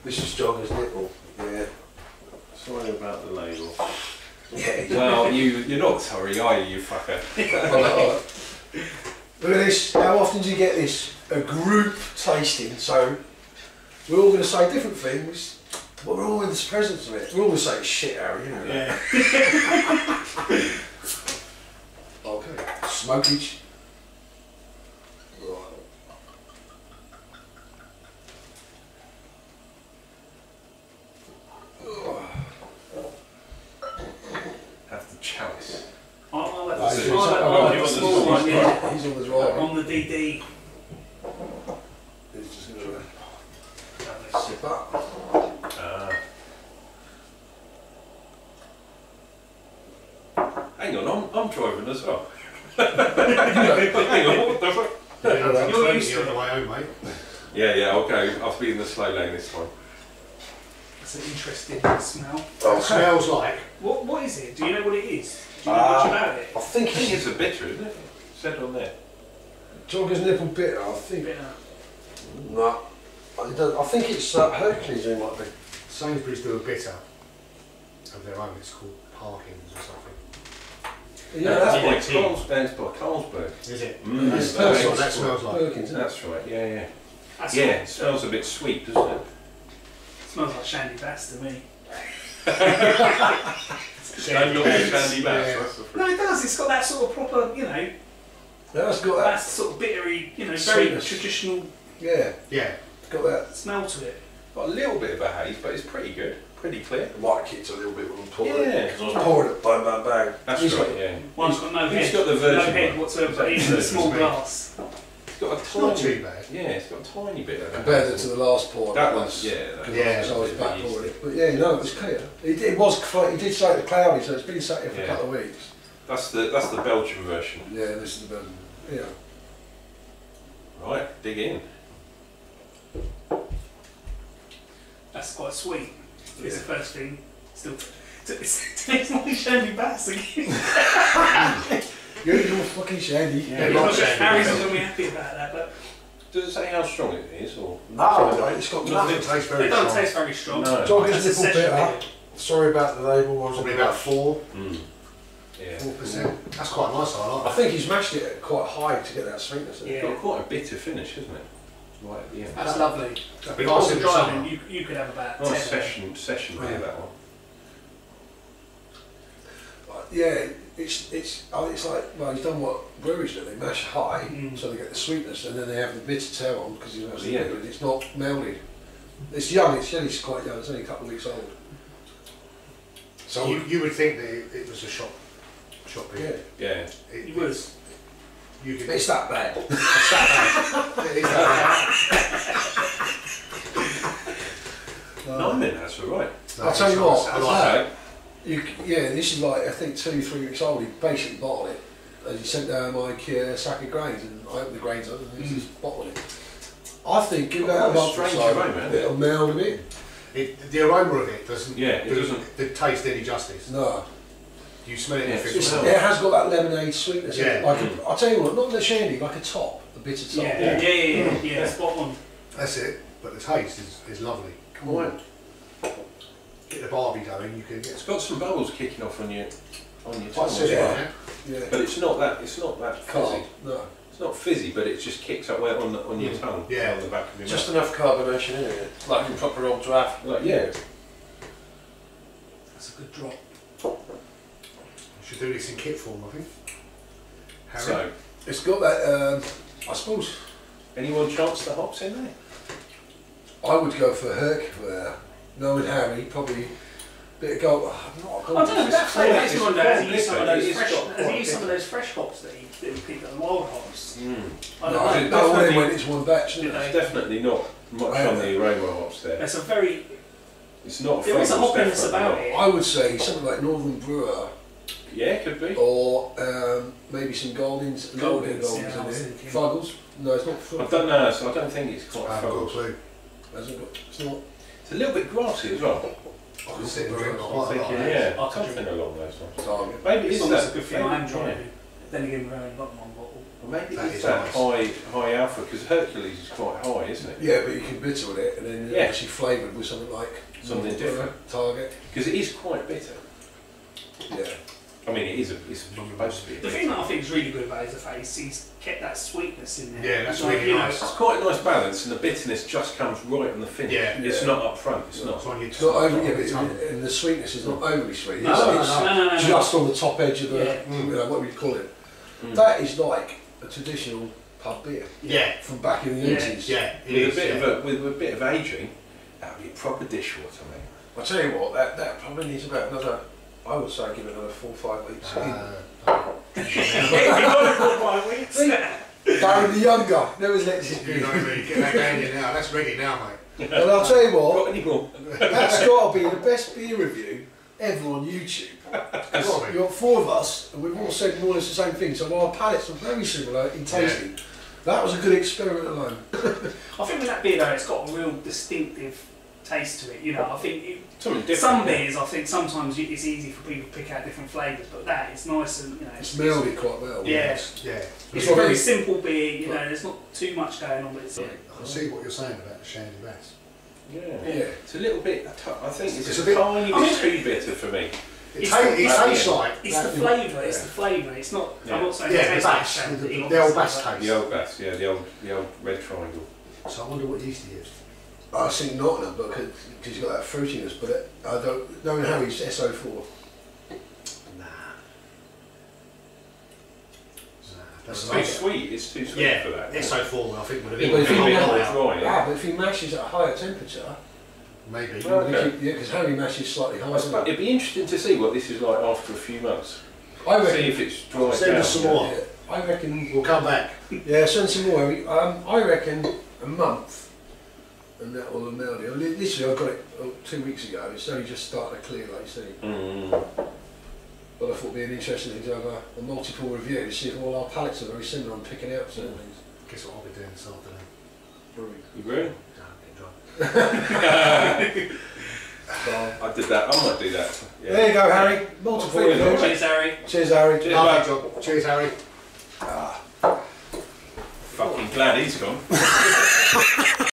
This is Jogger's Nipple. Yeah. Sorry about the label. Yeah. Well, you're not sorry, are you, you fucker? Look at this. How often do you get this? A group tasting. So we're all going to say different things, but we're all in the presence of it. We're all going to say shit, Harry. You know. Yeah. Okay. Smokage. Have the chalice. I like He's the small one, yeah. He's on the right. On the DD. He's just going to sip up. Hang on, I'm driving as well. Hang on, what the fuck? You're used to on the way home, mate. Yeah, I'll go. I'll be in the slow lane this time. It's an interesting smell. Oh, It smells like. What is it? Do you know what it is? Do you know much about it? I think I think it's a bitter, isn't it? Said on there. Jogger's Nipple bitter, I think. Bitter. No. I think it's Hercules who might be. Sainsbury's do a bitter of their own. It's called Parkins or something. Yeah, That's by Carlsberg. Is it? That's That's what that smells like. Perkins, isn't it? That's right. Yeah. That's Yeah, what- it smells a bit sweet, doesn't it? smells like Shandy Bass to me. Don't look at Sandy Bass. Yeah. That's the No, fruit. it does. It's got that sort of proper, you know, Yeah, that's got that. that's sort of bittery, you know, very Sweetness. traditional Yeah, Yeah. it's got that. smell to it. Got a little bit of a haze, but it's pretty good. Pretty clear. It might kick a little bit when I'm pouring Yeah. it. Because I was pouring it, bang, bang, bang. That's He's right, got- yeah. One's got no He's head. got the no virgin head one. whatsoever, but Is even that a small virgin? glass. It's got a It's not tiny too bad. Yeah, it's got a tiny bit of a Compared haze. to the last pour. That was, yeah. Because Yeah. I was back pouring it. But yeah, no, it was clear. It was, he did say it was cloudy, so it's been sat here for a Yeah. couple of weeks. That's the Belgian version. Yeah, this is the Belgian. Yeah. Right, dig in. That's quite sweet. It's the first thing. Still, it tastes like Shandy Bass again. You're fucking Shandy. Yeah, Harry's not not Shandy Harry's Bass. not going to be happy about that, but Does it say how strong it is, or? No, it's got Doesn't nothing. it taste they very don't strong? taste very strong. No. Jogger's That's a Nipple session bitter. beer. Sorry about the label. What was Probably it? about 4%. Yeah. 4%. That's quite nice. I like I that. think he's mashed it quite high to get that sweetness in it. Yeah. It's got quite a bitter finish, hasn't it? Right at the end. That's lovely. That'd be If I nice was in the driving, summer. you could have about Nice 10. session beer, that one. Yeah, it's like, well, he's done what breweries do. They mash high, Mm. so they get the sweetness, and then they have the bitter tail on because Yeah. it's not melded. It's young. It's quite young. It's only a couple of weeks old. So You would think that it was a shop yeah, beer. Yeah. You would. You could. it's that bad. It's that bad. It is that No, then that's all right. bad. I'll tell you what, I like that. Okay. Yeah, this is like I think 2-3 weeks old. He basically bottled it, and he sent down like a sack of grains, and I opened the grains up, and he's just bottled it. I think give that a month or Strange so, aroma, isn't it? it'll meld a bit. The aroma of it doesn't. Yeah, it doesn't. The taste any justice. No, You smell it. Yeah, and it's think, just- well, it has got that lemonade sweetness. in it. Yeah. Like I'll tell you what, not the shandy, like a top, a bitter top. Yeah, spot on. that's it. But the taste is lovely. Right. Get the Barbie going. You can It's get. got some bubbles kicking off on your tongue. That's as it, well. Yeah. Yeah. But it's not that Carb. fizzy. No. It's not fizzy, but it just kicks up well on your tongue. Yeah. On the back of your Just mouth. enough carbonation in it, like a proper old draft. Like, yeah. That's a good drop. We should do this in kit form, I think. Harry? So, It's got that. I suppose anyone chance the hops in there? I would go for Herc there. Knowing Harry, probably a bit of gold. I'm not a I gold. don't know, that flavour it's is one day. Has he quite used some of bitter. those It's fresh? got Has he quite used some of bitter. those fresh hops that he picked up, the wild hops? Mm. I No, don't I know. didn't know when definitely- when it's one batch. Did Didn't they? it? It's definitely not much on the aroma hops there. There's a very. It's not. There is a fragrance, hoppiness definitely about not. it. I would say something like Northern Brewer Yeah, could be. or maybe some Goldings Goldings, Goldings yeah, I was in there. thinking. Fuggles? No, it's not I Fuggles. don't know, so I don't think it's quite I haven't got a full. clue. Hasn't got. It's not. It's a little bit grassy as well. I can sit and drink Brewer. quite a lot. Thinking, of yeah, I could something along those lines. Target. Maybe It's it's almost that. a good thing I am Yeah. driving. then again, we've only got one bottle. Well, maybe That it's is that nice. high alpha, because Hercules is quite high, isn't it? Yeah, but you can bitter with it, and then Yeah. actually flavoured with something like Something different. Target. Because it is quite bitter. Yeah. I mean, it's supposed to be. The thing that I think is really good about it is the fact he's kept that sweetness in there. Yeah, that's Like, really you know, nice. It's quite a nice balance, and the bitterness just comes right on the finish. Yeah. It's Yeah. not up front. It's not. It's on your It's not over, yeah, but tongue. and the sweetness is not overly sweet. No, It's, no, it's no. just on the top edge of the, Yeah. you know, what we call it. Mm. That is like a traditional pub beer Yeah, from back in the Yeah. 80s. yeah, it With is. a bit Yeah. with a bit of aging, that would be a proper dishwater, mate. I tell you what, that probably needs about another, I would say give it another 4 or 5 weeks. You've got to put 5 weeks. Darren the younger, never let this You be. know what I mean? Get that down here now. That's ready now, mate. And I'll tell you Got what, any more? that's got to be the best beer review ever on YouTube. Got You've got 4 of us, and we've all said more or less the same thing, so our palates are very similar in tasting. That was a good experiment alone. I think with that beer though, it's got a real distinctive taste to it. You know, I think Something different. some beers, I think sometimes it's easy for people to pick out different flavours, but that it's nice and you know. It's melded quite well. Yeah. Yeah. It's what a I very mean. simple beer. You know, there's not too much going on, but it's I can see what you're saying about the Shandy Bass. Yeah. Yeah. It's a little bit. I think it's, It's a a bit- tiny bit too bitter for me. It It's tastes like it's that- the flavour. It's yeah. the flavour. It's not. Yeah. I'm not saying Yeah, it the tastes like bass, shandy, the old obviously, bass but- taste. The old bass, yeah, the old red triangle. So I wonder what yeast he used. I think Nottingham, because he's got that fruitiness, but I don't know how he's SO4. Nah. It's That's too sweet. It's too sweet Yeah, for that. SO4 I think would have Yeah, been but if It's a you bit know- more out. dry. Ah, but if he mashes at a higher temperature, Maybe. Well, okay. yeah, because Harry mashes slightly higher. Isn't it? It'd be interesting to see what this is like after a few months. I See reckon. if it's dried Send down. us some more. Yeah, I reckon. We'll come back. Yeah, send some more. Harry. I reckon a month, and that will meld it. Literally, I got it 2 weeks ago. It's only just starting to clear, like you say. Mm. But I thought it'd be an interesting thing to have a multiple review to see if all our palates are very similar on picking out certain things. Guess what I'll be doing this afternoon? Brewing. You agree? No, I'm getting drunk. So, I did that. I might do that. Yeah. there you go, Harry. Multiple Well, review. Cheers, Harry. Cheers, Harry. Cheers, Lovely mate. job. Cheers, Harry. Fucking glad he's gone.